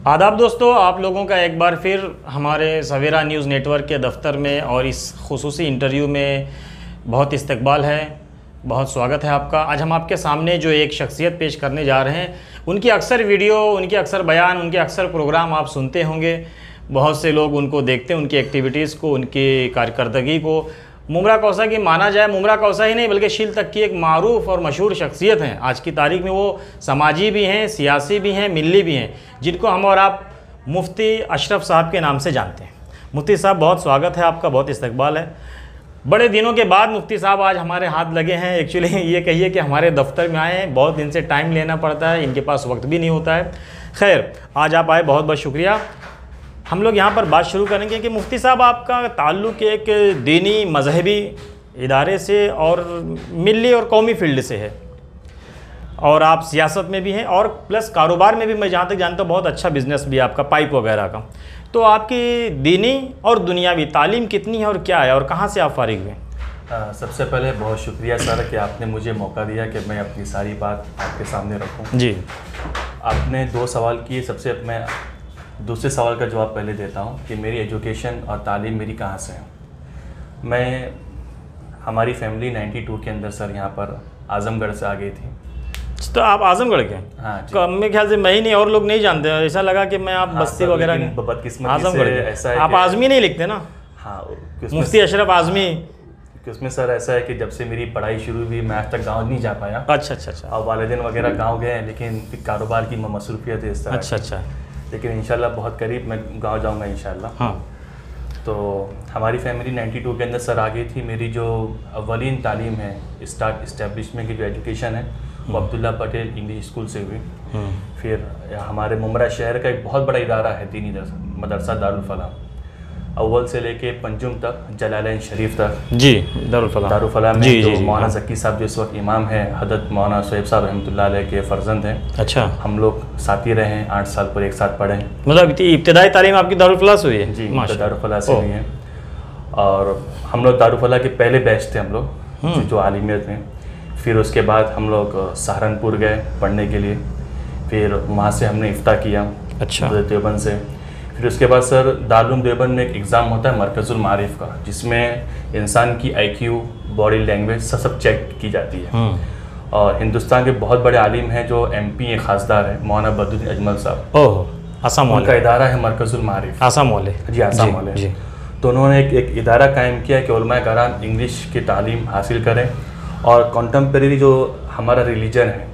आदाब दोस्तों, आप लोगों का एक बार फिर हमारे सवेरा न्यूज़ नेटवर्क के दफ्तर में और इस खुसूसी इंटरव्यू में बहुत इस्तकबाल है, बहुत स्वागत है आपका। आज हम आपके सामने जो एक शख्सियत पेश करने जा रहे हैं, उनकी अक्सर वीडियो, उनके अक्सर बयान, उनके अक्सर प्रोग्राम आप सुनते होंगे। बहुत से लोग उनको देखते हैं, उनकी एक्टिविटीज़ को, उनकी कारकर्दगी को। मुमरा कौसा की माना जाए, मुमरा कौसा ही नहीं बल्कि शील तक की एक मारूफ और मशहूर शख्सियत हैं आज की तारीख में। वो समाजी भी हैं, सियासी भी हैं, मिल्ली भी हैं, जिनको हम और आप मुफ्ती अशरफ साहब के नाम से जानते हैं। मुफ्ती साहब, बहुत स्वागत है आपका, बहुत इस्तकबाल है। बड़े दिनों के बाद मुफ्ती साहब आज हमारे हाथ लगे हैं। एक्चुअली ये कहिए कि हमारे दफ्तर में आए हैं, बहुत दिन से टाइम लेना पड़ता है, इनके पास वक्त भी नहीं होता है। खैर, आज आप आए, बहुत बहुत शुक्रिया। हम लोग यहाँ पर बात शुरू करेंगे कि मुफ्ती साहब, आपका ताल्लुक़ एक दीनी मजहबी इदारे से और मिली और कौमी फील्ड से है, और आप सियासत में भी हैं और प्लस कारोबार में भी। मैं जहाँ तक जानता हूँ बहुत अच्छा बिज़नेस भी है आपका, पाइप वगैरह का। तो आपकी दीनी और दुनियावी तालीम कितनी है और क्या है, और कहाँ से आप फारिग हुए? सबसे पहले बहुत शुक्रिया सर कि आपने मुझे मौका दिया कि मैं अपनी सारी बात आपके सामने रखूँ। जी, आपने 2 सवाल किए। सबसे मैं दूसरे सवाल का जवाब पहले देता हूँ कि मेरी एजुकेशन और तालीम मेरी कहाँ से है। हमारी फैमिली 92 के अंदर सर यहाँ पर आज़मगढ़ से आ गई थी। तो आप आज़मगढ़ के? हाँ, मेरे ख्याल से मैं ही नहीं, और लोग नहीं जानते। ऐसा लगा कि मैं आप बस्ती वगैरह के बदकिस्मती से ऐसा है। आप आज़मी नहीं लिखते ना? हाँ, मुफ्ती अशरफ आज़मी। उसमें सर ऐसा है कि जब से मेरी पढ़ाई शुरू हुई मैं आज तक गांव नहीं जा पाया। अच्छा। और वालिदैन वगैरह गांव गए, लेकिन कारोबार की मसरूफियत है इस तरह। अच्छा। लेकिन इंशाल्लाह बहुत करीब मैं गांव जाऊंगा इंशाल्लाह। हाँ। तो हमारी फैमिली 92 के अंदर सर आ गई थी। मेरी जो अवलीन तालीम है, इस्टेब्लिशमेंट की जो एजुकेशन है, वो अब्दुल्ला पटेल इंग्लिश स्कूल से हुई। फिर हमारे मुमरा शहर का एक बहुत बड़ा इदारा है दीनी मदरसा दारुल फलाह, अव्वल से लेके पंजुम तक, जलालैन शरीफ तक। जी, दारुल फलाह में जो मौलाना ज़की साहब जो इस वक्त इमाम हैं, हज़रत मौलाना शोएब साहब रहमतुल्लाह अलैह के फ़र्जंद हैं। अच्छा। हम लोग साथी रहे हैं, 8 साल पर एक साथ पढ़े हैं। मतलब इब्तिदाई तालीम आपकी दारुल फलाह से हुई है? जी, दारुल फलाह से हुई है। और हम लोग दारुल फलाह के पहले बैच थे हम लोग जो आलिमियत में। फिर उसके बाद हम लोग सहारनपुर गए पढ़ने के लिए। फिर वहाँ से हमने इफ्ता किया। अच्छा। देवबंद से। फिर उसके बाद सर दारुल देवबंद में एक एग्ज़ाम होता है मरकज़ुल मारिफ का, जिसमें इंसान की IQ, बॉडी लैंग्वेज सब चेक की जाती है। और हिंदुस्तान के बहुत बड़े आलिम हैं जो MP खासदार हैं, मौलाना बदरुद्दीन अजमल साहब। ओह, आसाम वाले का इदारा है मरकज़ुल मारिफ। आसाम वाले? जी, आसाम वाले जी। तो उन्होंने एक इदारा कायम किया कि उलमाए कराम इंग्लिश की तालीम हासिल करें, और कॉन्टेम्परेरी जो हमारा रिलीजन है,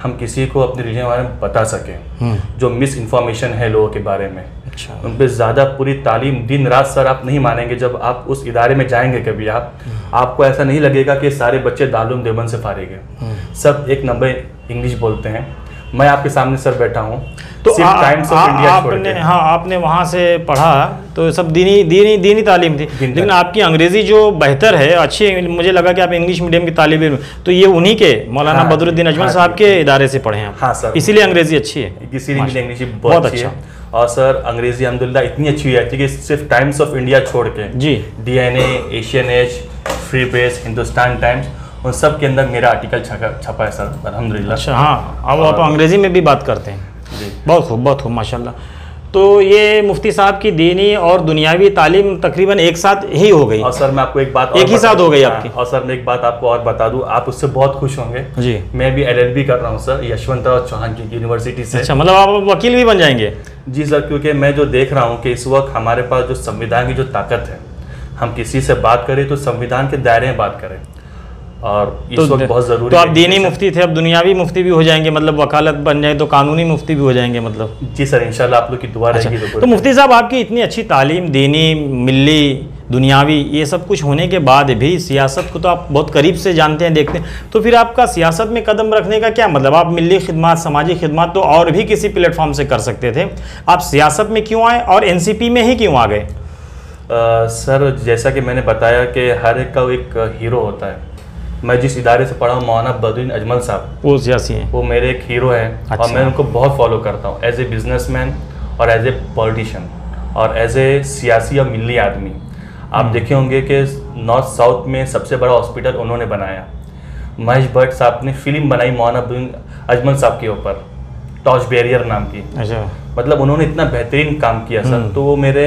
हम किसी को अपने रिलीजन के बारे में बता सकें। जो मिस इन्फॉर्मेशन है लोगों के बारे में, अच्छा, उन पर ज़्यादा पूरी तालीम, दिन रात सर आप नहीं मानेंगे। जब आप उस इदारे में जाएंगे कभी आपको ऐसा नहीं लगेगा कि सारे बच्चे दारुल देवबंद से फारिग हैं। सब एक नंबर इंग्लिश बोलते हैं। मैं आपके सामने सर बैठा हूँ, तो आपने वहाँ से पढ़ा तो सब दीनी तालीम थी, लेकिन आपकी अंग्रेज़ी जो बेहतर है, अच्छी, मुझे लगा कि आप इंग्लिश मीडियम की तालीम इल्म, तो ये उन्हीं के मौलाना बदरुद्दीन अजमल साहब के इदारे से पढ़े हैं आप? हाँ सर, इसीलिए अंग्रेज़ी अच्छी है। इसीलिए अंग्रेज़ी बहुत अच्छी है। और सर अंग्रेज़ी अल्हम्दुलिल्लाह इतनी अच्छी हुई है कि सिर्फ टाइम्स ऑफ इंडिया छोड़ के, Zee, DNA, Asian Age, Free Press, Hindustan Times, उन सब के अंदर मेरा आर्टिकल छपा है सर अल्हम्दुलिल्लाह। अच्छा। हाँ, अब आप अंग्रेज़ी में भी बात करते हैं? जी, बहुत खूब माशाल्लाह। तो ये मुफ्ती साहब की दीनी और दुनियावी तालीम तकरीबन एक साथ ही हो गई। और सर मैं आपको एक बात एक ही साथ हो गई आपकी। और सर मैं एक बात आपको और बता दूं, आप उससे बहुत खुश होंगे जी। मैं भी LLB कर रहा हूं सर, यशवंतराव चौहान की यूनिवर्सिटी से। अच्छा, मतलब आप वकील भी बन जाएंगे? जी सर, क्योंकि मैं जो देख रहा हूँ कि इस वक्त हमारे पास जो संविधान की जो ताकत है, हम किसी से बात करें तो संविधान के दायरे में बात करें, और इस वक्त बहुत ज़रूरी। तो आप दीनी मुफ्ती थे, अब दुनियावी मुफ्ती भी हो जाएंगे, मतलब वकालत बन जाए तो कानूनी मुफ्ती भी हो जाएंगे मतलब? जी सर, इंशाल्लाह आप लोग की दुआ रहेगी। तो मुफ्ती साहब, आपकी इतनी अच्छी तालीम, दीनी, मिल्ली, दुनियावी, ये सब कुछ होने के बाद भी सियासत को तो आप बहुत करीब से जानते हैं, देखते हैं, तो फिर आपका सियासत में कदम रखने का क्या मतलब? आप मिल्ली खिदमत, समाजी खिदमत तो और भी किसी प्लेटफॉर्म से कर सकते थे, आप सियासत में क्यों आए और NCP में ही क्यों आ गए? सर जैसा कि मैंने बताया कि हर एक का एक हीरो होता है। मैं जिस इदारे से पढ़ा हूँ, मौलाना बदरुद्दीन अजमल साहब, वो सियासी हैं, वो मेरे एक हीरो हैं। अच्छा। और मैं उनको बहुत फॉलो करता हूँ एज ए बिजनेसमैन और एज ए पॉलिटिशियन और एज ए सियासी और मिल्ली आदमी। आप देखे होंगे कि नॉर्थ साउथ में सबसे बड़ा हॉस्पिटल उन्होंने बनाया। महेश भट्ट साहब ने फिल्म बनाई मौलाना बिन अजमल साहब के ऊपर, टॉर्च बैरियर नाम की। अच्छा। मतलब उन्होंने इतना बेहतरीन काम किया सर, तो वो मेरे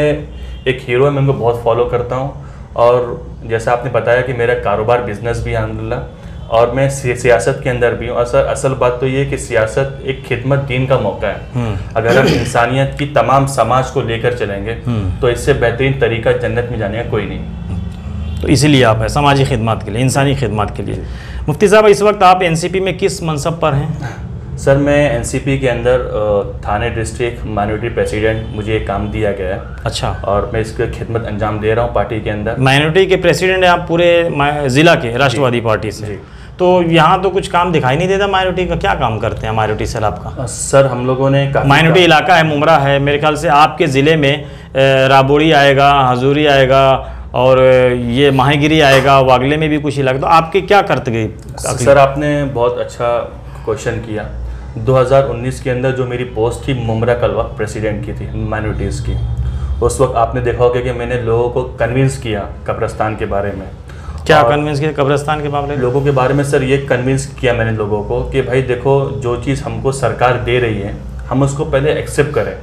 एक हीरो है, मैं उनको बहुत फॉलो करता हूँ। और जैसा आपने बताया कि मेरा कारोबार बिजनेस भी है अल्हम्दुलिल्लाह, और मैं सियासत के अंदर भी हूँ। और सर असल बात तो ये कि सियासत एक खिदमत दीन का मौका है। अगर हम इंसानियत की तमाम समाज को लेकर चलेंगे तो इससे बेहतरीन तरीका जन्नत में जाने का कोई नहीं। तो इसीलिए आप है समाजी खिदमत के लिए, इंसानी खिदमत के लिए। मुफ्ती साहब इस वक्त आप एनसीपी में किस मनसब पर हैं? सर मैं एनसीपी के अंदर थाने डिस्ट्रिक्ट माइनॉरिटी प्रेसिडेंट, मुझे एक काम दिया गया है। अच्छा। और मैं इसकी खिदमत अंजाम दे रहा हूँ पार्टी के अंदर। माइनॉरिटी के प्रेसिडेंट हैं आप पूरे ज़िला के राष्ट्रवादी पार्टी से? तो यहाँ तो कुछ काम दिखाई नहीं देता माइनॉरिटी का, क्या काम करते हैं माइनॉरिटी सेल आपका? सर हम लोगों ने माइनॉरिटी इलाका है, मुमरा है, मेरे ख्याल से आपके ज़िले में राबोड़ी आएगा, हजूरी आएगा और ये माहीगिरी आएगा, वागले में भी कुछ इलाका। तो आपके क्या करते गए? सर आपने बहुत अच्छा क्वेश्चन किया। 2019 के अंदर जो मेरी पोस्ट थी मुमरा कलवा प्रेसिडेंट की थी माइनॉरिटीज़ की, उस वक्त आपने देखा होगा कि मैंने लोगों को कन्विंस किया कब्रिस्तान के बारे में। क्या कन्विंस किया कब्रिस्तान के मामले में? लोगों के बारे में सर ये कन्विंस किया मैंने लोगों को कि भाई देखो, जो चीज़ हमको सरकार दे रही है हम उसको पहले एक्सेप्ट करें,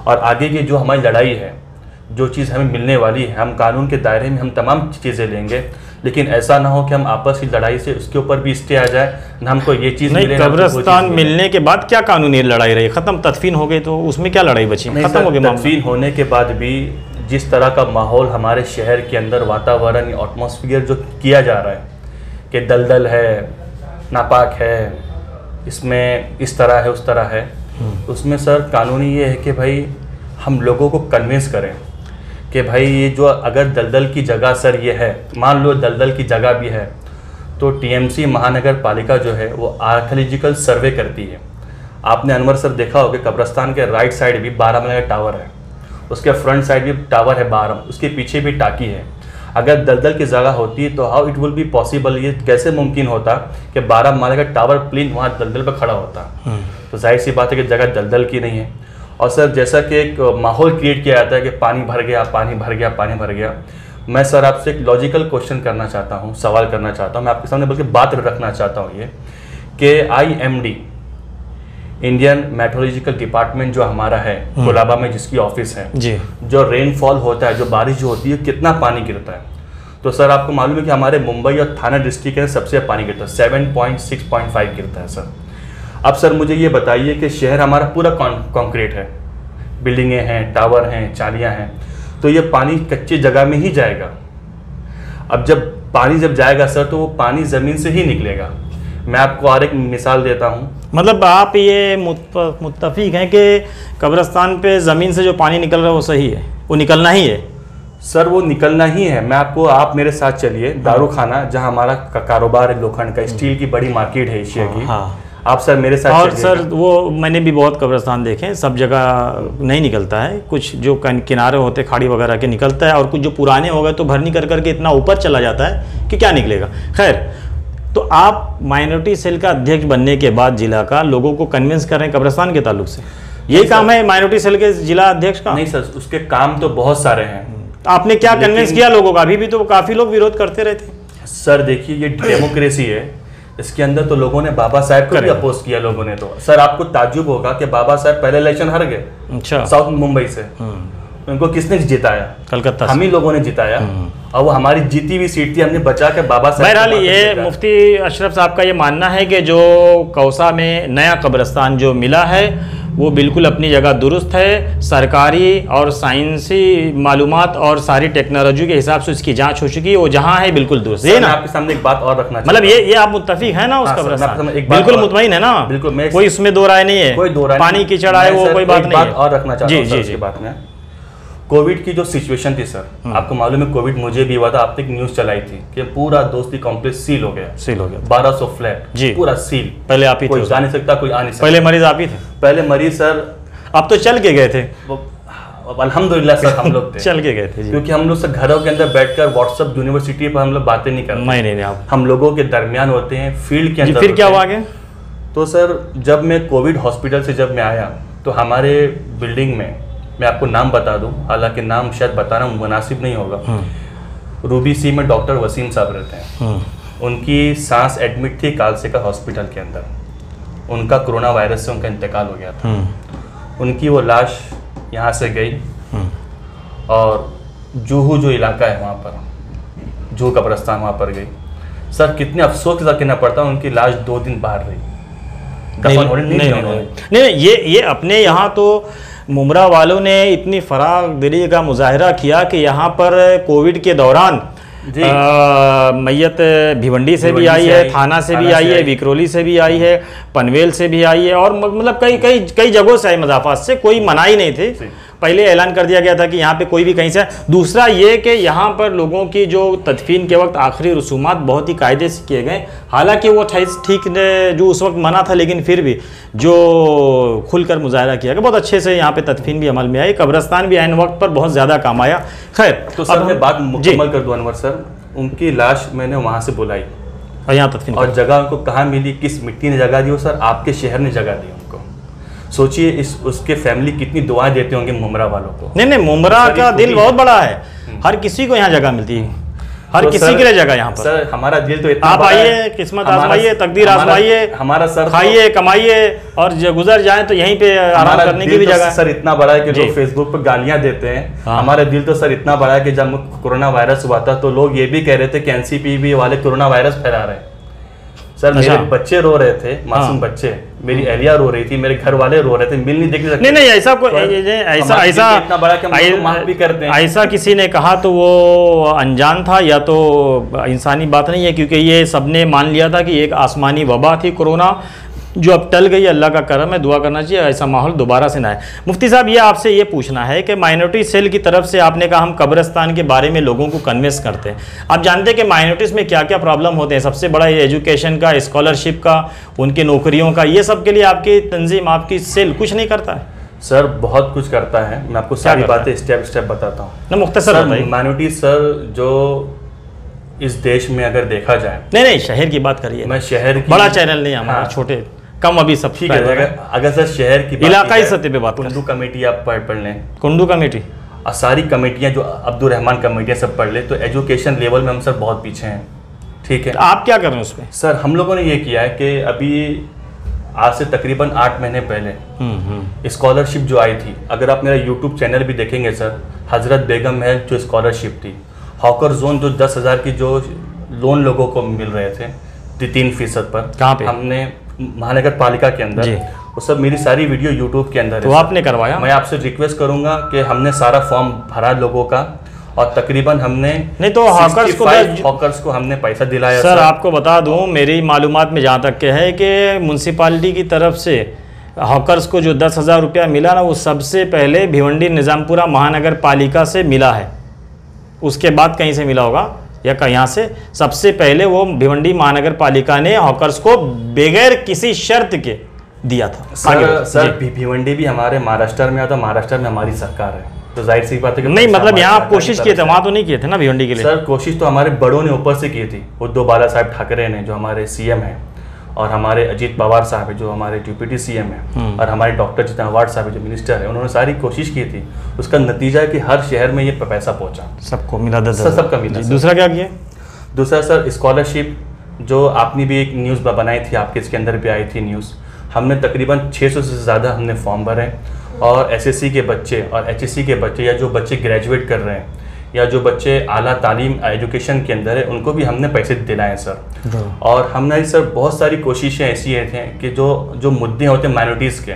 और आगे की जो हमारी लड़ाई है, जो चीज़ हमें मिलने वाली है, हम कानून के दायरे में हम तमाम चीज़ें लेंगे। लेकिन ऐसा ना हो कि हम आपस की लड़ाई से उसके ऊपर भी स्टे आ जाए, ना हमको ये चीज़ नहीं। कब्रिस्तान मिलने के बाद क्या कानूनी लड़ाई रही? खत्म, तदफीन हो गई, तो उसमें क्या लड़ाई बची? खत्म हो गई। तदफीन होने के बाद भी जिस तरह का माहौल हमारे शहर के अंदर वातावरण, एटमॉस्फेयर जो किया जा रहा है कि दलदल है, नापाक है, इसमें इस तरह है, उस तरह है, उसमें सर कानूनी ये है कि भाई हम लोगों को कन्विंस करें कि भाई ये जो अगर दलदल की जगह सर ये है, मान लो दलदल की जगह भी है, तो टीएमसी महानगर पालिका जो है वो आर्कियोलॉजिकल सर्वे करती है। आपने अनवर सर देखा होगा कब्रिस्तान के राइट साइड भी 12 का टावर है, उसके फ्रंट साइड भी टावर है 12, उसके पीछे भी टाकी है। अगर दलदल की जगह होती तो how it will be possible, ये कैसे मुमकिन होता कि 12 माले का टावर प्लेन वहाँ दलदल पर खड़ा होता? तो जाहिर सी बात है कि जगह दलदल की नहीं है। और सर जैसा कि एक माहौल क्रिएट किया जाता है कि पानी भर गया, पानी भर गया, पानी भर गया, मैं सर आपसे एक लॉजिकल क्वेश्चन करना चाहता हूँ, सवाल करना चाहता हूँ, मैं आपके सामने बल्कि बात रखना चाहता हूँ ये कि IMD इंडियन मेट्रोलॉजिकल डिपार्टमेंट जो हमारा है कोलाबा में, जिसकी ऑफिस है जी, जो रेनफॉल होता है, जो बारिश जो होती है, कितना पानी गिरता है? तो सर आपको मालूम है कि हमारे मुंबई और थाना डिस्ट्रिक्ट में सबसे पानी गिरता है, 7.6.5 गिरता है सर। अब सर मुझे ये बताइए कि शहर हमारा पूरा कंक्रीट है, बिल्डिंगें हैं, टावर हैं, चालियाँ हैं, तो ये पानी कच्ची जगह में ही जाएगा। अब जब पानी जब जाएगा सर, तो वो पानी ज़मीन से ही निकलेगा। मैं आपको और एक मिसाल देता हूँ। मतलब आप ये मुत्तफिक हैं कि कब्रिस्तान पे ज़मीन से जो पानी निकल रहा है वो सही है, वो निकलना ही है? सर वो निकलना ही है। मैं आपको, आप मेरे साथ चलिए दारू खाना, जहाँ हमारा कारोबार है लोखंड का, स्टील की बड़ी मार्केट है एशिया की। हाँ। आप सर मेरे साथ और सर वो मैंने भी बहुत कब्रिस्तान देखे हैं, सब जगह नहीं निकलता है, कुछ जो किनारे होते खाड़ी वगैरह के निकलता है, और कुछ जो पुराने हो गए तो भरनी कर करके इतना ऊपर चला जाता है कि क्या निकलेगा। खैर, तो आप माइनॉरिटी सेल का अध्यक्ष बनने के बाद जिला का लोगों को कन्विंस कर रहे हैं कब्रिस्तान के ताल्लुक से, यही काम है माइनॉरिटी सेल के जिला अध्यक्ष का? नहीं सर, उसके काम तो बहुत सारे हैं। आपने क्या कन्विंस किया लोगों का? अभी भी तो काफ़ी लोग विरोध करते रहते। सर देखिए, ये डेमोक्रेसी है, इसके अंदर तो लोगों ने बाबा साहब को भी अपोज किया लोगों ने। तो सर आपको ताज्जुब होगा कि बाबा साहब पहले इलेक्शन हार गए। अच्छा। साउथ मुंबई से उनको किसने जिताया? कलकत्ता, हम ही लोगों ने जिताया, और वो हमारी जीती हुई सीट थी, हमने बचा के बाबा साहब। बहरहाल ये मुफ्ती अशरफ साहब का ये मानना है कि जो कौसा में नया कब्रिस्तान जो मिला है वो बिल्कुल अपनी जगह दुरुस्त है, सरकारी और साइंसी मालूमात और सारी टेक्नोलॉजी के हिसाब से इसकी जांच हो चुकी है, वो जहाँ है बिल्कुल दुरुस्त है ना। आपके सामने एक बात और रखना, मतलब ये आप मुत्तफिक है ना उस कब्रिस्तान? बिल्कुल मुतमईन है ना? बिल्कुल, कोई इसमें दो राय नहीं है, कोई दो राय, पानी कीचड़ आए वो कोई बात नहीं है। और रखना चाहता हूं इसके बात में, कोविड की जो सिचुएशन थी सर, आपको मालूम है कोविड मुझे भी हुआ था, आप तक न्यूज चलाई थी कि पूरा दोस्ती कॉम्प्लेक्स सील हो गया। 1200 फ्लैट जी पूरा सील। पहले आप ही थे, कोई जा नहीं सकता, कोई आ नहीं सकता। पहले मरीज आप ही थे? पहले मरीज सर, आप तो चल के गए थे। अल्हम्दुलिल्लाह सर हम लोग थे चल के गए थे, क्योंकि हम लोग सब घरों के अंदर बैठकर व्हाट्सएप यूनिवर्सिटी पर हम लोग बातें नहीं करते। नहीं आप हम लोगों के दरमियान होते हैं, फील्ड के अंदर। फिर क्या हुआ आगे? तो सर जब मैं कोविड हॉस्पिटल से जब मैं आया तो हमारे बिल्डिंग में, मैं आपको नाम बता दूं, हालांकि नाम शायद बताना मुनासिब नहीं होगा, रूबी सी में डॉक्टर वसीम साहब रहते हैं। उनकी सांस एडमिट थी कालसेका हॉस्पिटल के अंदर, उनका कोरोना वायरस से उनका इंतकाल हो गया था। उनकी वो लाश यहाँ से गई और जूहू जो इलाका है वहाँ पर, जूहू कब्रस्तान वहाँ पर गई। सर कितने अफसोस के साथ कहना पड़ता, उनकी लाश 2 दिन बाहर रही। नहीं, ये अपने यहाँ तो मुमरा वालों ने इतनी फरागदिली का मुजाहरा किया कि यहाँ पर कोविड के दौरान मैयत भिवंडी से भी आई है, थाना से भी आई है, विक्रोली से भी आई है, पनवेल से भी आई है, और मतलब कई जगहों से आई। मजाफात से कोई मनाही नहीं थी। पहले ऐलान कर दिया गया था कि यहाँ पे कोई भी कहीं से। दूसरा ये कि यहाँ पर लोगों की जो तदफीन के वक्त आखिरी रसूमात बहुत ही कायदे से किए गए। हालांकि वो ठीक जो उस वक्त मना था, लेकिन फिर भी जो खुलकर मुजाहरा किया गया, बहुत अच्छे से यहाँ पे तदफीन भी अमल में आई। कब्रस्तान भी ऐन वक्त पर बहुत ज़्यादा काम आया। खैर, तो सर मैं बात मुकम्मल कर दूं अनवर सर, उनकी लाश मैंने वहाँ से बुलाई और यहाँ तदफीन, और जगह उनको कहाँ मिली, किस मिट्टी ने जगह दी? वो सर आपके शहर ने जगह दी उनको। सोचिए उसके फैमिली कितनी दुआएं देते होंगे मुमरा वालों को। नहीं, मुमरा का दिल बहुत बड़ा है, हर किसी को यहाँ जगह मिलती है, हर किसी के लिए जगह यहाँ पर। सर हमारा दिल तो इतना आप आइए, किस्मत आजमाइए, तकदीर आजमाइए, हमारा सर खाइए, कमाइए, और गुजर जाए तो यहीं पे आराम करने की भी जगह है। सर इतना बड़ा है कि लोग फेसबुक पर गालियां देते हैं। हमारा दिल तो सर इतना बड़ा है कि जब कोरोना वायरस हुआ था तो लोग ये भी कह रहे थे कि एनसीपीवी वाले कोरोना वायरस फैला रहे हैं। सर मेरे बच्चे रो रहे थे, मासूम बच्चे, मेरी एलिया रो रही थी, मेरे घर वाले रो रहे थे, मिल नहीं देख सकते। नहीं, ऐसा कोई ऐसा इतना बड़ा कि हम माफ भी करते हैं। ऐसा किसी ने कहा तो वो अनजान था या तो इंसानी बात नहीं है, क्योंकि ये सबने मान लिया था कि एक आसमानी वबा थी कोरोना, जो अब टल गई। अल्लाह का करम है, दुआ करना चाहिए ऐसा माहौल दोबारा से ना आए। मुफ्ती साहब, ये आपसे ये पूछना है कि माइनॉरिटी सेल की तरफ से आपने कहा हम कब्रिस्तान के बारे में लोगों को कन्विंस करते हैं। आप जानते हैं कि माइनॉरिटीज़ में क्या क्या प्रॉब्लम होते हैं? सबसे बड़ा ये एजुकेशन का, स्कॉलरशिप का, उनकी नौकरियों का, ये सब के लिए आपकी तंजीम, आपकी सेल कुछ नहीं करता है? सर बहुत कुछ करता है, मैं आपको सारी बातें स्टेप स्टेप बताता हूँ ना। मुख्तसर माइनॉरिटी सर जो इस देश में अगर देखा जाए, नहीं शहर की बात करिए, मैं शहर की, बड़ा चैनल नहीं हमारा, छोटे कम अभी सब ठीक है। अगर सर शहर की इलाकाई सतह पे बात, कुंडू कमेटी आप पढ़ लें, कुंडू कमेटी और सारी कमेटियां जो अब्दुल रहमान कमेटियां सब पढ़ ले, तो एजुकेशन लेवल में हम सर बहुत पीछे हैं। ठीक है, आप क्या कर रहे हैं उसमें? सर हम लोगों ने ये किया है कि अभी आज से तकरीबन 8 महीने पहले स्कॉलरशिप जो आई थी, अगर आप मेरा यूट्यूब चैनल भी देखेंगे सर, हजरत बेगम महल जो स्कॉलरशिप थी, हॉकर जोन जो 10,000 की जो लोन लोगों को मिल रहे थे 3% पर, कहाँ पे? हमने महानगर पालिका के अंदर, वो सब मेरी सारी वीडियो यूट्यूब के अंदर है। तो आपने करवाया? मैं आपसे रिक्वेस्ट करूंगा कि हमने सारा फॉर्म भरा लोगों का, और तकरीबन हमने नहीं तो हॉकर्स को हमने पैसा दिलाया। सर आपको बता दूं, मेरी मालूमात में जहाँ तक के है कि म्यूनसिपालिटी की तरफ से हॉकर्स को जो 10,000 रुपया मिला ना, वो सबसे पहले भिवंडी निज़ामपुरा महानगर पालिका से मिला है। उसके बाद कहीं से मिला होगा या यहाँ से, सबसे पहले वो भिवंडी महानगर पालिका ने हॉकर्स को बगैर किसी शर्त के दिया था। सर भिवंडी भी हमारे महाराष्ट्र में आता, महाराष्ट्र में हमारी सरकार है, तो जाहिर सी बात है कि नहीं, मतलब यहाँ आप कोशिश किए थे, वहाँ तो नहीं किए थे ना भिवंडी के लिए? सर कोशिश तो हमारे बड़ों ने ऊपर से की थी, उद्धव बाला साहब ठाकरे ने जो हमारे सीएम हैं, और हमारे अजीत पवार साहब है जो हमारे डिप्यूटी सीएम है, और हमारे डॉक्टर जितेंद्र अवार्ड साहब जो मिनिस्टर है, उन्होंने सारी कोशिश की थी। उसका नतीजा है कि हर शहर में ये पैसा पहुंचा, सबको मिला, सबका मिला। दूसरा क्या किया? दूसरा सर स्कॉलरशिप, जो आपने भी एक न्यूज़ बनाई थी, आपके इसके अंदर भी आई थी न्यूज़, हमने तकरीबन 600 से ज़्यादा हमने फॉर्म भरे, और एसएससी के बच्चे और एचएससी के बच्चे, या जो बच्चे ग्रेजुएट कर रहे हैं, या जो बच्चे आला तालीम एजुकेशन के अंदर है, उनको भी हमने पैसे दिलाए सर। और हमने सर बहुत सारी कोशिशें ऐसी हैं कि जो मुद्दे होते हैं माइनॉरिटीज़ के,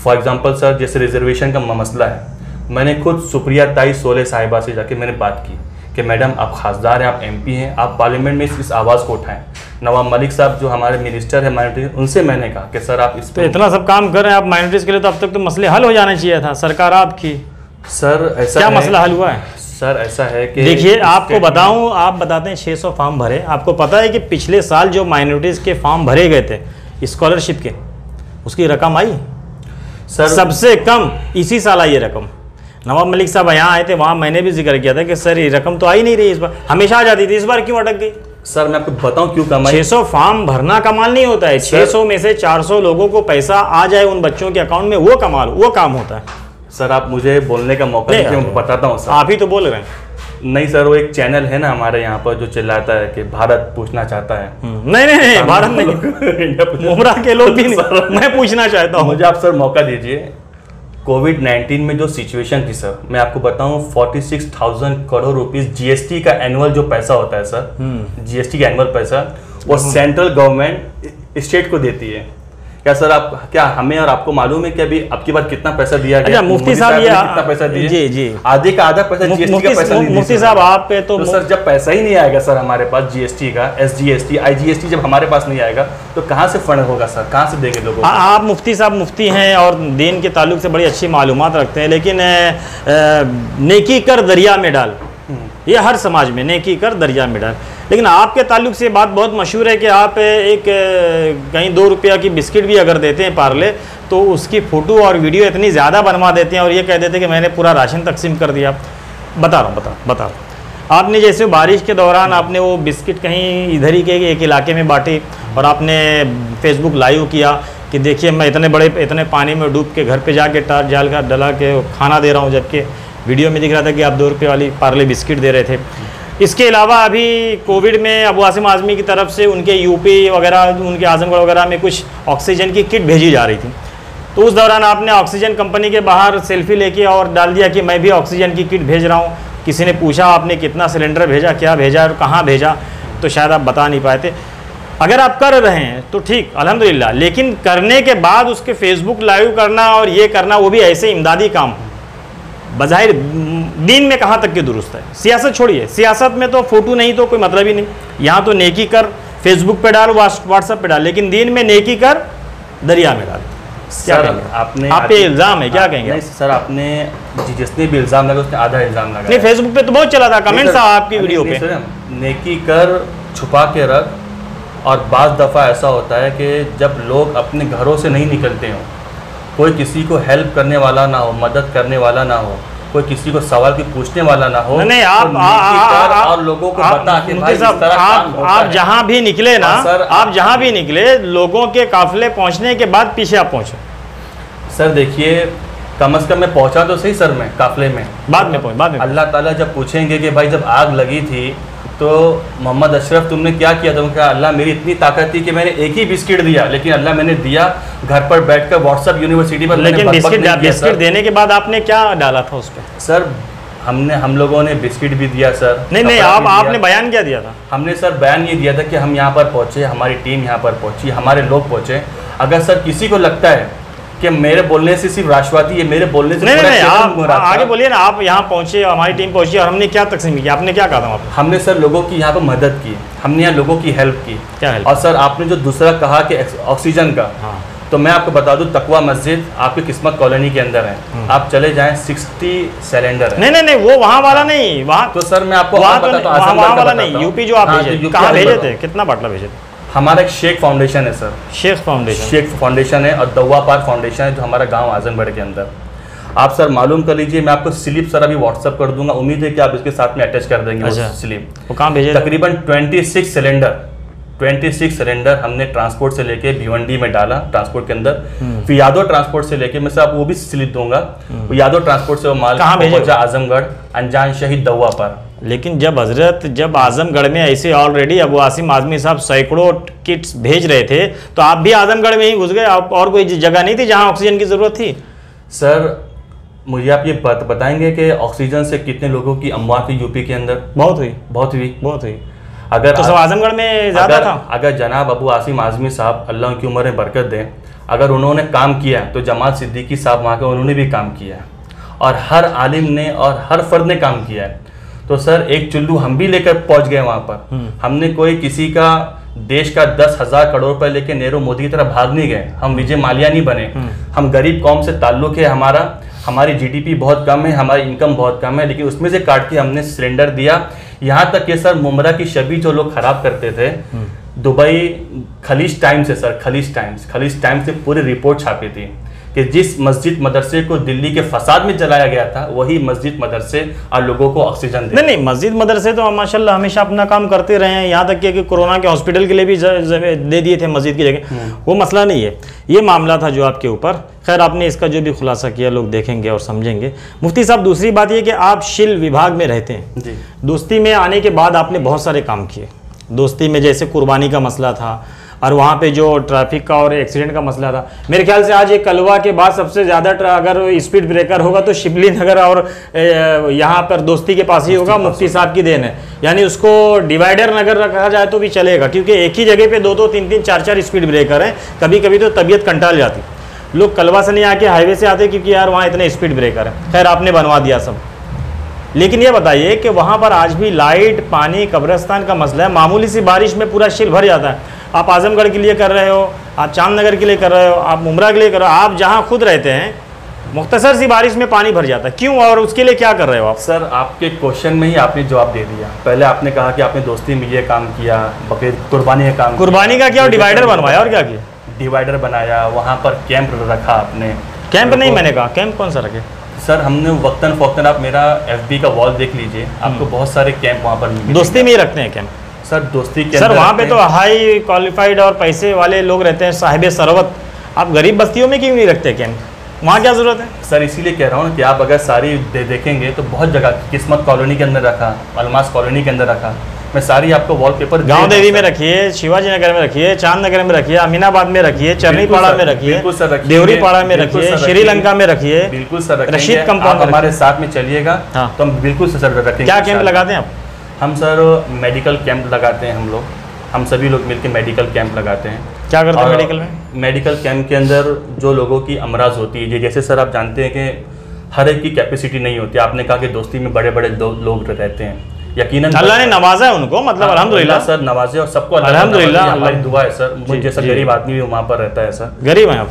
फॉर एग्जांपल सर जैसे रिजर्वेशन का मसला है, मैंने खुद सुप्रिया ताई सोले साहिबा से जाके मैंने बात की कि मैडम आप खासदार हैं, आप एमपी हैं, आप पार्लियामेंट में इस आवाज़ को उठाएं। नवाब मलिक साहब जो हमारे मिनिस्टर है माइनॉरिटी, उनसे मैंने कहा कि सर आप इस तो इतना सब काम कर रहे हैं आप माइनॉरिटीज़ के लिए, तो अब तक तो मसले हल हो जाना चाहिए था, सरकार आपकी। सर ऐसा क्या मसला हल हुआ है? सर ऐसा है कि देखिए आपको बताऊं, आप बताते हैं 600 फॉर्म भरे, आपको पता है कि पिछले साल जो माइनॉरिटीज़ के फॉर्म भरे गए थे स्कॉलरशिप के, उसकी रकम आई सर सबसे कम इसी साल आई ये रकम। नवाब मलिक साहब यहाँ आए थे, वहाँ मैंने भी जिक्र किया था कि सर ये रकम तो आई नहीं रही, इस बार हमेशा आ जाती थी, इस बार क्यों अटक गई? सर मैं आपको बताऊं क्यों कम आई? 600 फॉर्म भरना कमाल नहीं होता है, 600 में से 400 लोगों को पैसा आ जाए उन बच्चों के अकाउंट में, वो कमाल, वो काम होता है। सर आप मुझे बोलने का मौका दीजिए, मैं बताता हूँ सर। आप ही तो बोल रहे हैं। नहीं सर, वो एक चैनल है ना हमारे यहाँ पर जो चिल्लाता है कि भारत पूछना चाहता है। नहीं भारत नहीं, मुमराह के लोग भी नहीं, मैं पूछना चाहता हूँ। मुझे आप सर मौका दीजिए। कोविड-19 में जो सिचुएशन थी सर, मैं आपको बताऊं 46,000 करोड़ रुपीस जीएसटी का एनुअल जो पैसा होता है सर, जीएसटी का एनुअल पैसा वो सेंट्रल गवर्नमेंट स्टेट को देती है। क्या सर आप, क्या हमें और आपको मालूम है कि अभी अब की बार कितना पैसा दिया गया? अच्छा मुफ्ती साहब, ये कितना पैसा दिया? जी जी, आधे का आधा पैसा जीएसटी का पैसा नहीं। मुफ्ती साहब आप पे तो सर जब पैसा ही नहीं आएगा सर हमारे पास जीएसटी का, एसजीएसटी, आईजीएसटी जब हमारे पास नहीं आएगा तो कहाँ से फंड होगा सर, कहाँ से देंगे लोगों को? आप मुफ्ती साहब मुफ्ती हैं और दीन के ताल्लुक से बड़ी अच्छी मालूमात रखते हैं, लेकिन नेकी कर दरिया में डाल, ये हर समाज में नेकी कर दरिया में डाल। लेकिन आपके ताल्लुक से बात बहुत मशहूर है कि आप एक कहीं 2 रुपया की बिस्किट भी अगर देते हैं पार्ले, तो उसकी फ़ोटो और वीडियो इतनी ज़्यादा बनवा देते हैं और ये कह देते हैं कि मैंने पूरा राशन तकसीम कर दिया। बता रहा हूँ आपने जैसे बारिश के दौरान आपने वो बिस्किट कहीं इधर ही के एक इलाके में बांटी और आपने फेसबुक लाइव किया कि देखिए मैं इतने पानी में डूब के घर पे जाके टार जाल का डला के खाना दे रहा हूँ, जबकि वीडियो में दिख रहा था कि आप 2 रुपये वाली पार्ले बिस्किट दे रहे थे। इसके अलावा अभी कोविड में अबू आसिम आज़मी की तरफ से उनके यूपी वगैरह, उनके आजमगढ़ वगैरह में कुछ ऑक्सीजन की किट भेजी जा रही थी, तो उस दौरान आपने ऑक्सीजन कंपनी के बाहर सेल्फी लेके और डाल दिया कि मैं भी ऑक्सीजन की किट भेज रहा हूँ। किसी ने पूछा आपने कितना सिलेंडर भेजा, क्या भेजा और कहाँ भेजा, तो शायद आप बता नहीं पाए थे। अगर आप कर रहे हैं तो ठीक अल्हम्दुलिल्लाह, लेकिन करने के बाद उसके फेसबुक लाइव करना और ये करना, वो भी ऐसे इमदादी काम बज़ाहिर दीन में कहाँ तक के दुरुस्त है। सियासत छोड़िए, सियासत में तो फोटो नहीं तो कोई मतलब ही नहीं, यहाँ तो नेकी कर फेसबुक पे डाल, व्हाट्सएप पे डाल, लेकिन दीन में नेकी कर दरिया में डाल। क्या कहेंगे आपने? आप पे इल्ज़ाम है, क्या कहेंगे? नहीं सर, आपने जिसने भी इल्ज़ाम लगाया उसने आधा इल्ज़ाम लगाया। नहीं, फेसबुक पे तो बहुत चला था, कमेंट्स था आपकी वीडियो पे। नेकी कर छुपा के रख, और बाज़ दफ़ा ऐसा होता है कि जब लोग अपने घरों से नहीं निकलते हों, कोई किसी को हेल्प करने वाला ना हो, मदद करने वाला ना हो, कोई किसी को सवाल की पूछने वाला ना हो, नहीं आप और लोगों को बता के भाई इस तरह काम होता आप है। जहां भी निकले ना सर, आप जहां भी निकले, लोगों के काफिले पहुंचने के बाद पीछे आप पहुंचे। सर देखिए, कम से कम मैं पहुंचा तो सही सर, मैं काफिले में बाद में अल्लाह ताला जब पूछेंगे कि भाई जब आग लगी थी तो मोहम्मद अशरफ तुमने क्या किया? तो कहा अल्लाह मेरी इतनी ताकत थी कि मैंने एक ही बिस्किट दिया, लेकिन अल्लाह मैंने दिया घर पर बैठकर व्हाट्सएप यूनिवर्सिटी पर। लेकिन बिस्किट देने के बाद आपने क्या डाला था उस पर? सर हम लोगों ने बिस्किट भी दिया सर। नहीं आपने बयान क्या दिया था? हमने सर बयान ये दिया था कि हम यहाँ पर पहुँचे, हमारी टीम यहाँ पर पहुँची, हमारे लोग पहुँचे। अगर सर किसी को लगता है कि मेरे बोलने से सिर्फ राष्ट्रवादी, ये मेरे बोलने से नहीं आप आगे बोलिए ना। आप यहाँ पहुँचे, हमारी टीम पहुँची और हमने क्या तकसीम की, आपने क्या कहा था वहाँ पर? हमने सर लोगों की यहाँ पर मदद की, हमने यहाँ लोगों की हेल्प की। क्या हेल्प? और सर आपने जो दूसरा कहा कि ऑक्सीजन का, तो मैं आपको बता दूं तकवा मस्जिद आपकी किस्मत कॉलोनी के अंदर है, आप चले जाएं 60 सिलेंडर है। नहीं वो वहाँ वाला नहीं, वहाँ तो सर मैं आपको वहाँ वाला नहीं, यूपी जो आप भेजे, कहाँ भेजे थे, कितना बाटला भेजे थे? हमारा एक शेख फाउंडेशन है सर, शेख फाउंडेशन है, और दवा पार फाउंडेशन है जो हमारा गांव आजमगढ़ के अंदर। आप सर मालूम कर लीजिए, मैं आपको स्लिप सर अभी व्हाट्सअप कर दूंगा, उम्मीद है कि आप इसके साथ में अटैच कर देंगे। अच्छा। वो स्लिप वो कहाँ भेजे? तकरीबन 26 सिलेंडर हमने ट्रांसपोर्ट से लेके भिवंडी में डाला, ट्रांसपोर्ट के अंदर। फिर यादव ट्रांसपोर्ट से लेके, मैं आप वो भी स्लिप दूंगा, वो यादव ट्रांसपोर्ट से वो माल कहाँ भेजा? आजमगढ़ अनजान शहीद दवा पर। लेकिन जब आजमगढ़ में ऐसे ऑलरेडी अबू आसिम आज़मी साहब सैकड़ों किट्स भेज रहे थे, तो आप भी आजमगढ़ में ही घुस गए, और कोई जगह नहीं थी जहां ऑक्सीजन की जरूरत थी? सर मुझे आप ये बताएंगे कि ऑक्सीजन से कितने लोगों की अमवात हुई यूपी के अंदर? बहुत हुई। अगर तो सब आजमगढ़ में ज़्यादा था। अगर जनाब अबू आसिम आज़मी साहब अल्लाह की उम्र में बरकत दें, अगर उन्होंने काम किया तो जमाल सिद्दीकी साहब वहाँ के उन्होंने भी काम किया, और हर आलिम ने और हर फर्द ने काम किया है। तो सर एक चुल्लू हम भी लेकर पहुंच गए वहां पर। हमने कोई किसी का देश का 10,000 करोड़ रुपए लेके नेहरू मोदी की तरह भाग नहीं गए, हम विजय माल्या नहीं बने। हम गरीब कौम से ताल्लुक है हमारा, हमारी जीडीपी बहुत कम है, हमारी इनकम बहुत कम है, लेकिन उसमें से काट के हमने सिलेंडर दिया। यहाँ तक कि सर मुमरा की छवि जो लोग खराब करते थे, दुबई खलीज टाइम्स से सर, खलीज टाइम्स से पूरी रिपोर्ट छापी थी कि कि जिस मस्जिद मदरसे को दिल्ली के फसाद में जलाया गया था वही मस्जिद मदरसे और लोगों को ऑक्सीजन दे। नहीं, मस्जिद मदरसे तो माशाल्लाह हमेशा अपना काम करते रहे हैं, यहाँ तक कि कोरोना के हॉस्पिटल के लिए भी दे दिए थे मस्जिद की जगह, वो मसला नहीं है। ये मामला था जो आपके ऊपर, खैर आपने इसका जो भी खुलासा किया लोग देखेंगे और समझेंगे। मुफ्ती साहब, दूसरी बात ये कि आप शिल विभाग में रहते हैं जी। दोस्ती में आने के बाद आपने बहुत सारे काम किए। दोस्ती में जैसे कुर्बानी का मसला था और वहाँ पे जो ट्रैफिक का और एक्सीडेंट का मसला था, मेरे ख्याल से आज ये कलवा के बाद सबसे ज़्यादा अगर स्पीड ब्रेकर होगा तो शिबली नगर और यहाँ पर दोस्ती के पास ही होगा। मुफ्ती साहब की देन है, यानी उसको डिवाइडर नगर रखा जाए तो भी चलेगा, क्योंकि एक ही जगह पे 2-2, 3-3, 4-4 स्पीड ब्रेकर हैं। कभी कभी तो तबीयत कंटाल जाती, लोग कलवा से नहीं आके हाईवे से आते क्योंकि यार वहाँ इतने स्पीड ब्रेकर है। खैर आपने बनवा दिया सब, लेकिन ये बताइए कि वहाँ पर आज भी लाइट, पानी, कब्रिस्तान का मसला है। मामूली सी बारिश में पूरा शिल भर जाता है। आप आजमगढ़ के लिए कर रहे हो, आप चांदनगर के लिए कर रहे हो, आप मुमरा के लिए कर रहे हो, आप जहाँ खुद रहते हैं मुख्तसर सी बारिश में पानी भर जाता है, क्यों और उसके लिए क्या कर रहे हो आप? सर आपके क्वेश्चन में ही आपने जवाब दे दिया। पहले आपने कहा कि आपने दोस्ती में ये काम किया, बकरीद कुर्बानी का काम, कुर्बानी का क्या और डिवाइडर बनवाया और क्या किया? डिवाइडर बनाया, वहाँ पर कैंप रखा आपने। कैंप नहीं, मैंने कहा कैंप कौन सा रखे? सर हमने वक्तन फ़ौक्तन, आप मेरा FB का वॉल देख लीजिए, आपको बहुत सारे कैंप वहाँ पर मिलेंगे। दोस्ती में ही रखते हैं कैंप? सर दोस्ती के सर वहाँ पे तो हाई क्वालिफाइड और पैसे वाले लोग रहते हैं, साहिब सरवत। आप गरीब बस्तियों में क्यों नहीं रखते कैंप? वहाँ क्या ज़रूरत है? सर इसीलिए कह रहा हूँ कि आप अगर सारी देखेंगे तो बहुत जगह, किस्मत कॉलोनी के अंदर रखा, अलमास कॉलोनी के अंदर रखा, मैं सारी आपको वॉलपेपर गांव देवी में रखिए, शिवाजी नगर में रखिए, चांदनगर में रखिए, अमीनाबाद में रखिए, चरनीपाड़ा में रखिए, देवरी पाड़ा में रखिए, श्रीलंका में रखिए। बिल्कुल सर, रशीद कंपाउंड हमारे साथ में चलिएगा तो हम बिल्कुल सर रखेंगे। क्या कैंप लगाते हैं आप? हम सर मेडिकल कैंप लगाते हैं। हम सभी लोग मिलकर मेडिकल कैंप लगाते हैं। क्या करते हैं मेडिकल में? मेडिकल कैंप के अंदर जो लोगों की अमराज होती है, जैसे सर आप जानते हैं कि हर एक की कैपेसिटी नहीं होती। आपने कहा कि दोस्ती में बड़े बड़े लोग रहते हैं, यकीनन अल्लाह ने नवाजा है उनको, मतलब अल्हम्दुलिल्लाह सर नवाजे, और सबको अल्हम्दुलिल्लाह हमारी दुआ है सर। मुझे जैसा गरीब आदमी भी वहाँ पर रहता है सर। गरीब हैं आप?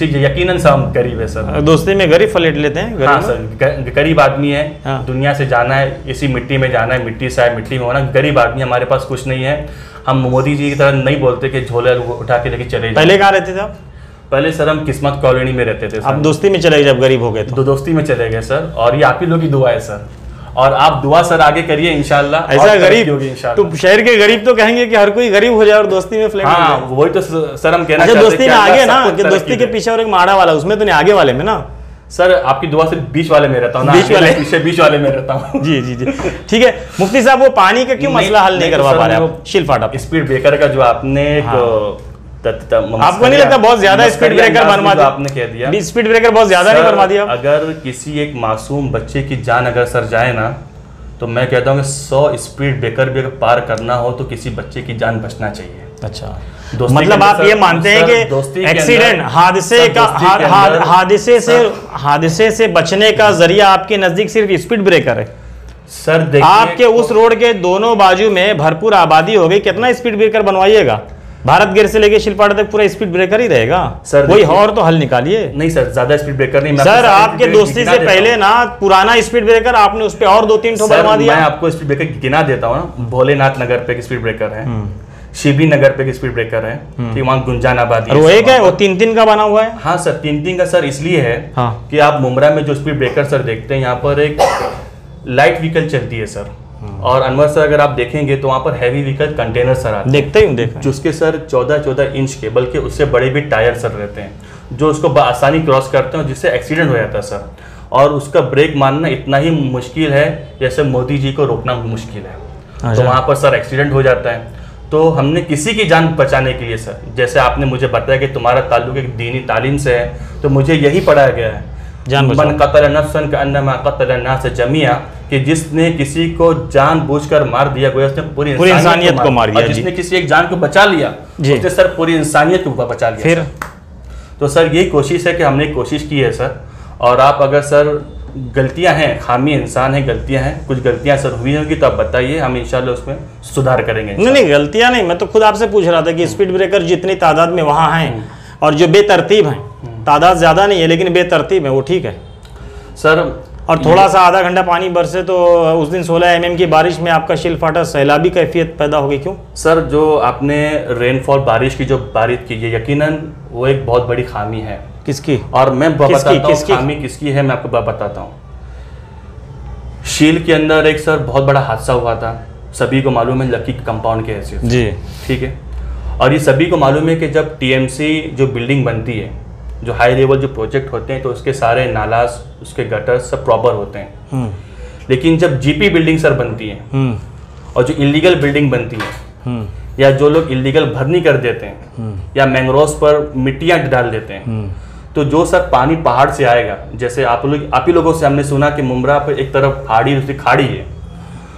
यकीनन सर हम गरीब है सर। दोस्ती में गरीब फलेट लेते हैं? हाँ सर, गरीब आदमी है। हाँ। दुनिया से जाना है, इसी मिट्टी में जाना है, मिट्टी से आए मिट्टी में होना। गरीब आदमी, हमारे पास कुछ नहीं है। हम मोदी जी की तरह नहीं बोलते कि झोले उठा के लेके चले। पहले कहाँ रहते थे आप? पहले सर हम किस्मत कॉलोनी में रहते थे। आप दोस्ती में चले गए जब गरीब हो गए तो? दोस्ती में चले गए सर, और ये आप ही लोग की दुआ है सर, और आप दुआ सर आगे करिए इंशाल्लाह। ऐसा गरीब तो शहर के गरीब तो कहेंगे कि हर कोई गरीब हो जाए और दोस्ती में फ्लैट। हाँ वही तो सर हम कहना चाहते हैं। दोस्ती में आगे ना, कि दोस्ती के पीछे और एक माड़ा वाला, उसमें तो नहीं, आगे वाले में ना। सर आपकी दुआ से बीच वाले में रहता हूँ, बीच वाले, पीछे बीच वाले में रहता हूँ। जी जी जी ठीक है। मुफ्ती साहब वो पानी का क्यों मसला हल नहीं करवा पा रहे आप? शिल फाटा स्पीड ब्रेकर का जो आपने आपको नहीं लगता बहुत ज्यादा स्पीड ब्रेकर बनवा दिया? आपने कह दिया स्पीड ब्रेकर बहुत ज्यादा नहीं बनवा दिया? अगर किसी एक मासूम बच्चे की जान अगर सर जाए ना, तो मैं कहता हूँ कि 100 स्पीड ब्रेकर भी अगर पार करना हो तो किसी बच्चे की जान बचना चाहिए। अच्छा, मतलब आप ये मानते हैं कि एक्सीडेंट, हादसे से बचने का जरिया आपके नजदीक सिर्फ स्पीड ब्रेकर है? सर देखिए, आपके उस रोड के दोनों बाजू में भरपूर आबादी हो गई, कितना स्पीड ब्रेकर बनवाइएगा? भारत गिर से लेके शिलपाड़ा तक पूरा स्पीड ब्रेकर ही रहेगा सर। कोई और तो हल निकालिए। नहीं सर, ज्यादा स्पीड ब्रेकर नहीं। सर आपके दोस्ती से पहले ना पुराना स्पीड ब्रेकर आपने उस पे और 2-3 ठो बनवा दिया। मैं आपको स्पीड ब्रेकर गिना देता हूँ ना। भोलेनाथ नगर पे स्पीड ब्रेकर है, शिवली नगर पे स्पीड ब्रेकर है, ठीक, वहाँ गुंजान आबादी वो एक है, वो 3-3 का बना हुआ है। हाँ सर, 3-3 का सर इसलिए है कि आप मुमरा में जो स्पीड ब्रेकर सर देखते हैं, यहाँ पर एक लाइट व्हीकल चलती है सर, और अनवर सर अगर आप देखेंगे तो वहाँ पर हैवी व्हीकल कंटेनर सर आते हैं। देखते ही देख जिसके सर 14-14 इंच के, बल्कि उससे बड़े भी टायर सर रहते हैं, जो उसको आसानी क्रॉस करते हैं, जिससे एक्सीडेंट हो जाता है सर। और उसका ब्रेक मारना इतना ही मुश्किल है जैसे मोदी जी को रोकना मुश्किल है। तो वहाँ पर सर एक्सीडेंट हो जाता है। तो हमने किसी की जान बचाने के लिए सर, जैसे आपने मुझे बताया कि तुम्हारा ताल्लुक एक दीनी तालीम से है, तो मुझे यही पढ़ाया गया है, मन कतल नफ्सन कअन्नमा कतल अन्नास जमिया, कि जिसने किसी को जानबूझकर मार दिया गोया उसने पूरी इंसानियत को मार दिया, और जिसने किसी एक जान को बचा लिया उसने सर पूरी इंसानियत को बचा लिया। फिर तो सर यही कोशिश है कि हमने कोशिश की है सर। और आप अगर सर गलतियां हैं, खामी इंसान है, गलतियां हैं, कुछ गलतियां सर हुई होंगी तो आप बताइए, हम इंशाल्लाह उसमें सुधार करेंगे। नहीं गलतियां नहीं, मैं तो खुद आपसे पूछ रहा था कि स्पीड ब्रेकर जितनी तादाद में वहाँ हैं और जो बेतरतीब हैं, तादाद ज़्यादा नहीं है लेकिन बेतरतीब है, वो ठीक है सर? और थोड़ा सा आधा घंटा पानी बरसे तो उस दिन 16 mm की बारिश में आपका शिल फाटा सैलाबी कैफियत पैदा हो गई, क्यों सर? जो आपने रेनफॉल बारिश की जो बारिश की है, यकीनन वो एक बहुत बड़ी खामी है। किसकी? और मैं बताता हूँ खामी किसकी है, मैं आपको बताता हूँ। शील के अंदर एक सर बहुत बड़ा हादसा हुआ था, सभी को मालूम है, लकी कंपाउंड के हैसियत से। जी ठीक है। और ये सभी को मालूम है कि जब टीएमसी जो बिल्डिंग बनती है, जो हाई लेवल जो प्रोजेक्ट होते हैं, तो उसके सारे नालास, उसके गटर सब प्रॉपर होते हैं। लेकिन जब जीपी बिल्डिंग सर बनती है और जो इलीगल बिल्डिंग बनती है, या जो लोग इलीगल भरनी कर देते हैं, या मैंग्रोव्स पर मिट्टियाँ डाल देते हैं, तो जो सर पानी पहाड़ से आएगा, जैसे आप ही लोगों से हमने सुना कि मुमरा पर एक तरफ पहाड़ी दूसरी खाड़ी है,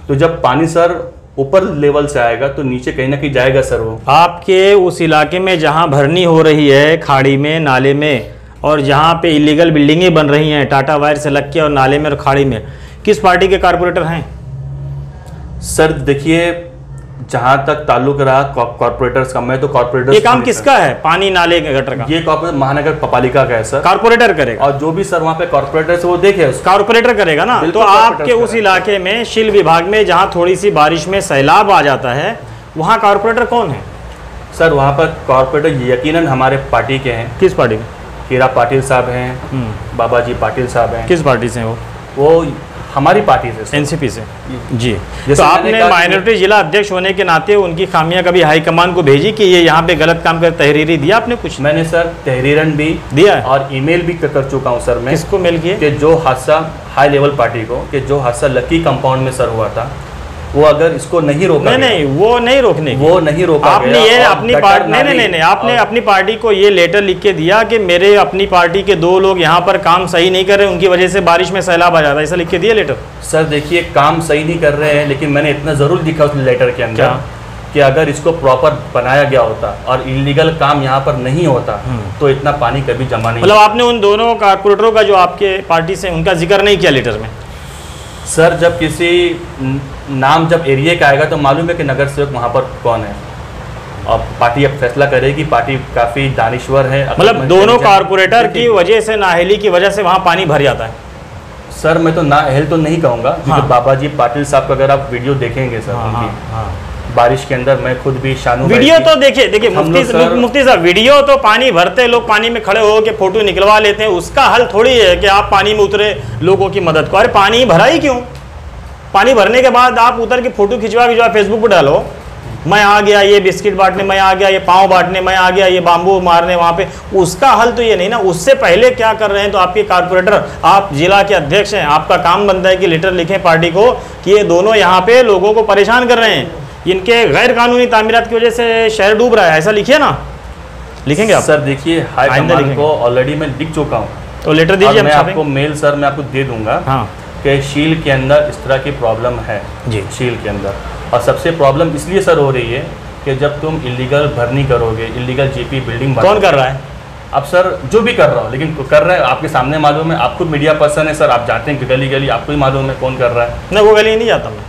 तो जब पानी सर ऊपर लेवल से आएगा तो नीचे कहीं ना कहीं जाएगा सर। वो आपके उस इलाके में जहां भरनी हो रही है खाड़ी में, नाले में, और जहां पे इलीगल बिल्डिंगें बन रही हैं टाटा वायर से लग के और नाले में और खाड़ी में, किस पार्टी के कारपोरेटर हैं? सर देखिए, जहां तक ताल्लुक रहा कॉर्पोरेटर्स का, मैं तो कॉर्पोरेटर। ये काम किसका है, पानी नाले गटर का? ये कॉर्पोरेट महानगर पालिका का है सर। कारपोरेटर करेगा, और जो भी सर वहाँ पे कॉर्पोरेटर से वो देखे, कारपोरेटर करेगा ना। तो आपके उस इलाके में शील विभाग में जहाँ थोड़ी सी बारिश में सैलाब आ जाता है, वहाँ कारपोरेटर कौन है? सर वहाँ पर कॉर्पोरेटर यकीनन हमारे पार्टी के हैं। किस पार्टी के? हीरा पाटिल साहब हैं, बाबाजी पाटिल साहब हैं। किस पार्टी से हैं वो हमारी पार्टी से, एनसीपी से। जी। तो आपने माइनॉरिटी जिला अध्यक्ष होने के नाते उनकी खामियां कभी हाईकमान को भेजी कि ये यहाँ पे गलत काम कर, तहरीरी दिया आपने कुछ? मैंने सर तहरीरन भी दिया है और ईमेल भी कर चुका हूँ सर मैं। किसको मेल किए? कि जो हादसा हाई लेवल पार्टी को, कि जो हादसा लकी कंपाउंड में सर हुआ था, वो अगर इसको नहीं रोका, नहीं वो नहीं रोकने, वो नहीं रोका आपने ये अपनी पार्टी, नहीं आपने अपनी पार्टी को ये लेटर लिख के दिया कि मेरे अपनी पार्टी के 2 लोग यहाँ पर काम सही नहीं कर रहे, उनकी वजह से बारिश में सैलाब आ जाता है, ऐसा लिख के दिया लेटर? सर देखिए, काम सही नहीं कर रहे हैं, लेकिन मैंने इतना जरूर लिखा उस लेटर के अंदर कि अगर इसको प्रॉपर बनाया गया होता और इलीगल काम यहाँ पर नहीं होता तो इतना पानी कभी जमा नहीं। मतलब आपने उन दोनों कारपोरेटरों का जो आपके पार्टी से, उनका जिक्र नहीं किया लेटर में? सर जब किसी नाम जब एरिया का आएगा तो मालूम है कि नगर सेवक वहाँ पर कौन है, और पार्टी अब फैसला करेगी। पार्टी काफ़ी दानिश्वर है। मतलब दोनों कारपोरेटर की वजह से, नाअहली की वजह से वहाँ पानी भर जाता है? सर मैं तो नाअहल तो नहीं कहूँगा, क्योंकि बाबाजी पाटिल साहब का अगर आप वीडियो देखेंगे सर, उनकी बारिश के अंदर मैं खुद भी शानू वीडियो तो देखिए मुफ्ती साहब, वीडियो तो पानी भरते लोग पानी में खड़े हो के फोटो निकलवा लेते हैं, उसका हल थोड़ी है कि आप पानी में उतरे लोगों की मदद को। अरे पानी भरा ही क्यों? पानी भरने के बाद आप उतर के फोटो खिंचवा फेसबुक पर डालो, मैं आ गया ये बिस्किट बांटने, मैं आ गया ये पाँव बांटने, मैं आ गया ये बाम्बू मारने वहाँ पे। उसका हल तो ये नहीं ना। उससे पहले क्या कर रहे हैं? तो आपके कारपोरेटर, आप जिला के अध्यक्ष हैं, आपका काम बनता है कि लेटर लिखें पार्टी को कि ये दोनों यहाँ पे लोगों को परेशान कर रहे हैं, इनके गैर कानूनी तामीरात की वजह से शहर डूब रहा है, ऐसा लिखिए ना। लिखेंगे आप? सर देखिए, हाई कमान को ऑलरेडी मैं लिख चुका हूँ, तो लेटर दीजिए, मैं आपको मेल सर मैं आपको दे दूंगा। हाँ, कि शील के अंदर इस तरह की प्रॉब्लम है जी, शील के अंदर। और सबसे प्रॉब्लम इसलिए सर हो रही है कि जब तुम इलीगल भरनी करोगे, इलीगल जीपी बिल्डिंग, कौन कर रहा है? अब सर जो भी कर रहा हो, लेकिन कर रहे हैं आपके सामने मालूम है, आप खुद मीडिया पर्सन है सर, आप जानते हैं कि गली गली आपको ही मालूम है कौन कर रहा है। नहीं, वो गली नहीं जाता मैं।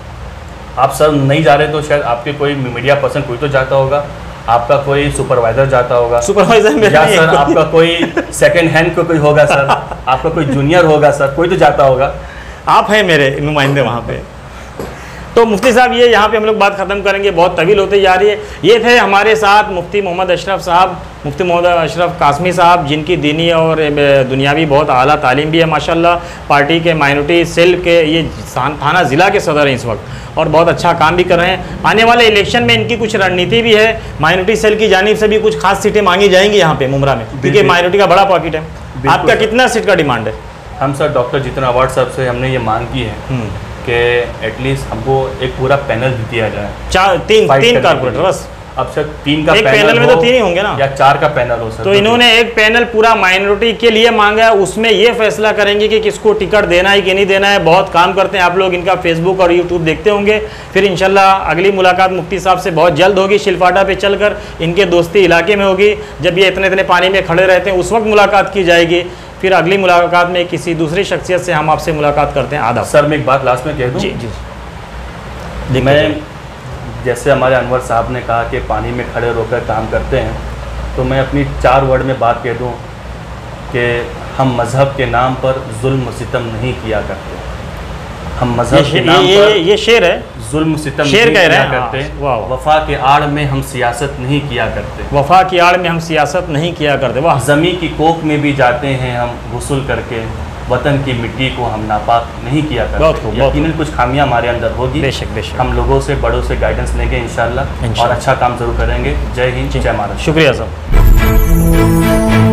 आप सर नहीं जा रहे तो शायद आपके कोई मीडिया पर्सन कोई तो जाता होगा, आपका कोई सुपरवाइजर जाता होगा, सुपरवाइजर या सर आपका कोई सेकंड हैंड को कोई होगा सर, आपका कोई जूनियर होगा सर, कोई तो जाता होगा। आप हैं मेरे नुमाइंदे वहाँ पे। तो मुफ्ती साहब, ये यहाँ पे हम लोग बात ख़त्म करेंगे, बहुत तवील होते जा रही है। ये थे हमारे साथ मुफ्ती मोहम्मद अशरफ साहब, मुफ्ती मोहम्मद अशरफ कासमी साहब, जिनकी दीनी और दुनियावी बहुत आला तालीम भी है माशाल्लाह। पार्टी के माइनॉरिटी सेल के ये थाना ज़िला के सदर हैं इस वक्त, और बहुत अच्छा काम भी कर रहे हैं। आने वाले इलेक्शन में इनकी कुछ रणनीति भी है, माइनॉरिटी सेल की जानिब से भी कुछ खास सीटें मांगी जाएंगी यहाँ पे मुमरा में, क्योंकि माइनॉरिटी का बड़ा पॉकेट है। आपका कितना सीट का डिमांड है? हम सर डॉक्टर जितेंद्र अवार्ड साहब से हमने ये मांग की है कि एटलीस्ट हमको एक पूरा पैनल दिया जाए। तीन कारपोरेटर बस। अब सर 3 का एक पैनल में तो 3 ही होंगे ना, या 4 का पैनल हो सर। तो इन्होंने एक पैनल पूरा माइनॉरिटी के लिए मांगा है, उसमें ये फैसला करेंगे कि किसको टिकट देना है कि नहीं देना है। बहुत काम करते हैं, आप लोग इनका फेसबुक और यूट्यूब देखते होंगे। फिर इंशाल्लाह अगली मुलाकात मुफ्ती साहब से बहुत जल्द होगी, शिलफाटा पे चलकर इनके दोस्ती इलाके में होगी। जब ये इतने पानी में खड़े रहते हैं उस वक्त मुलाकात की जाएगी। फिर अगली मुलाकात में किसी दूसरी शख्सियत से हम आपसे मुलाकात करते हैं। आदाब सर। मैं एक बात लास्ट में कह दूं? जी जी। मैं जैसे हमारे अनवर साहब ने कहा कि पानी में खड़े होकर काम करते हैं, तो मैं अपनी 4 वर्ड में बात कह दूं कि हम मज़हब के नाम पर जुल्म सितम नहीं किया करते, हम मजहब के नाम पर ये शेर है, जुल्म सितम शेर नहीं कह रहे किया हैं। करते, वाह, वाह। वफा के आड़ में हम सियासत नहीं किया करते, वफा की आड़ में हम सियासत नहीं किया करते। वाह, ज़मी की कोख में भी जाते हैं हम गुस्ल करके, वतन की मिट्टी को हम नापाक नहीं किया बहुत खूब, करते। बहुत यकीनन कुछ खामियां हमारे अंदर होगी, बेशक बेशक। हम लोगों से बड़ों से गाइडेंस लेंगे इंशाल्लाह और अच्छा काम जरूर करेंगे। जय हिंद, जय महाराष्ट्र। शुक्रिया साहब।